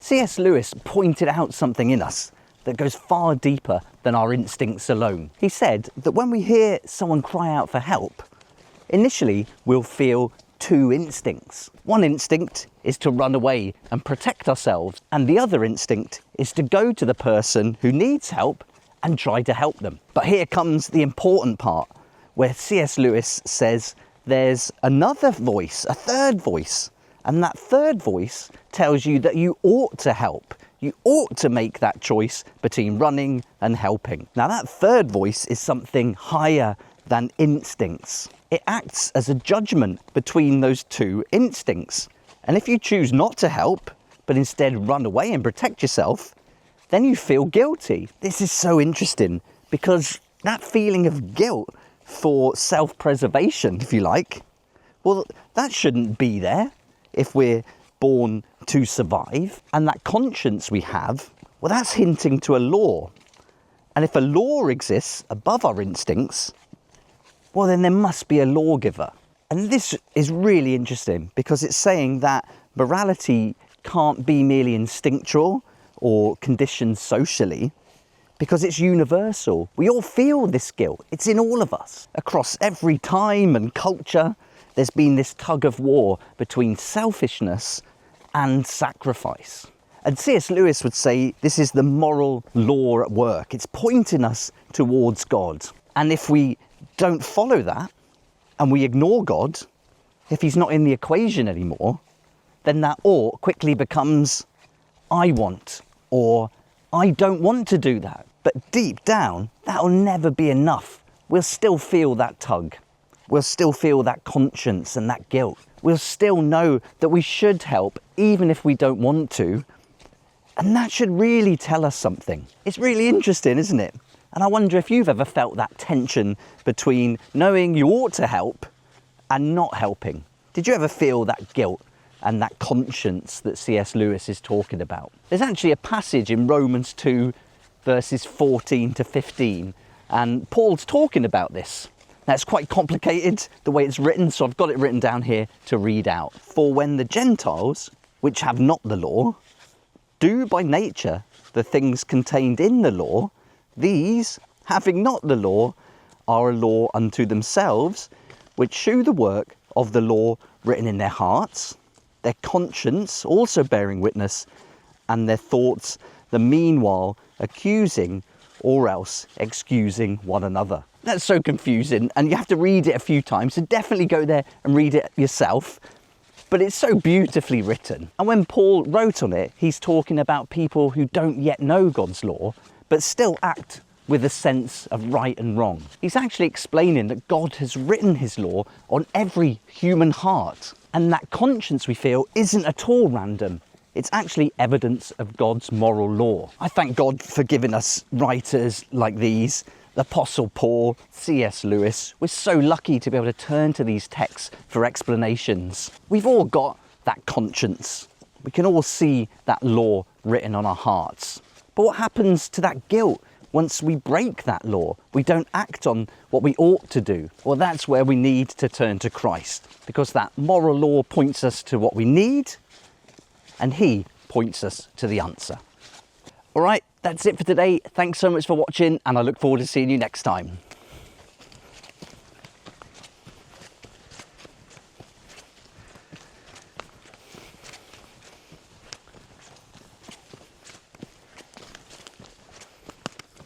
C.S. Lewis pointed out something in us that goes far deeper than our instincts alone. He said that when we hear someone cry out for help, initially we'll feel two instincts. One instinct is to run away and protect ourselves, and the other instinct is to go to the person who needs help and try to help them. But here comes the important part, where C.S. Lewis says there's another voice, a third voice, and that third voice tells you that you ought to help. You ought to make that choice between running and helping. Now that third voice is something higher than instincts. It acts as a judgment between those two instincts. And if you choose not to help, but instead run away and protect yourself, then you feel guilty. This is so interesting because that feeling of guilt for self-preservation, if you like, well, that shouldn't be there if we're born to survive. And that conscience we have, well, that's hinting to a law. And if a law exists above our instincts, well, then there must be a lawgiver. And this is really interesting because it's saying that morality can't be merely instinctual or conditioned socially, because it's universal. We all feel this guilt. It's in all of us. Across every time and culture, there's been this tug of war between selfishness and sacrifice. And C.S. Lewis would say this is the moral law at work. It's pointing us towards God. And if we don't follow that and we ignore God, if he's not in the equation anymore, then that ought quickly becomes I want, or I don't want to do that. But deep down, that'll never be enough. We'll still feel that tug. We'll still feel that conscience and that guilt. We'll still know that we should help, even if we don't want to. And that should really tell us something. It's really interesting, isn't it? And I wonder if you've ever felt that tension between knowing you ought to help and not helping. Did you ever feel that guilt and that conscience that C.S. Lewis is talking about? There's actually a passage in Romans 2, verses 14 to 15, and Paul's talking about this. Now, it's quite complicated the way it's written, so I've got it written down here to read out. For when the Gentiles, which have not the law, do by nature the things contained in the law, these, having not the law, are a law unto themselves, which shew the work of the law written in their hearts, their conscience also bearing witness, and their thoughts the meanwhile accusing or else excusing one another. That's so confusing, and you have to read it a few times, so definitely go there and read it yourself. But it's so beautifully written. And when Paul wrote on it, he's talking about people who don't yet know God's law, but still act with a sense of right and wrong. He's actually explaining that God has written his law on every human heart. And that conscience we feel isn't at all random. It's actually evidence of God's moral law. I thank God for giving us writers like these, the Apostle Paul, C.S. Lewis. We're so lucky to be able to turn to these texts for explanations. We've all got that conscience. We can all see that law written on our hearts. But what happens to that guilt once we break that law? We don't act on what we ought to do. Well, that's where we need to turn to Christ, because that moral law points us to what we need, and he points us to the answer. All right, that's it for today. Thanks so much for watching, and I look forward to seeing you next time.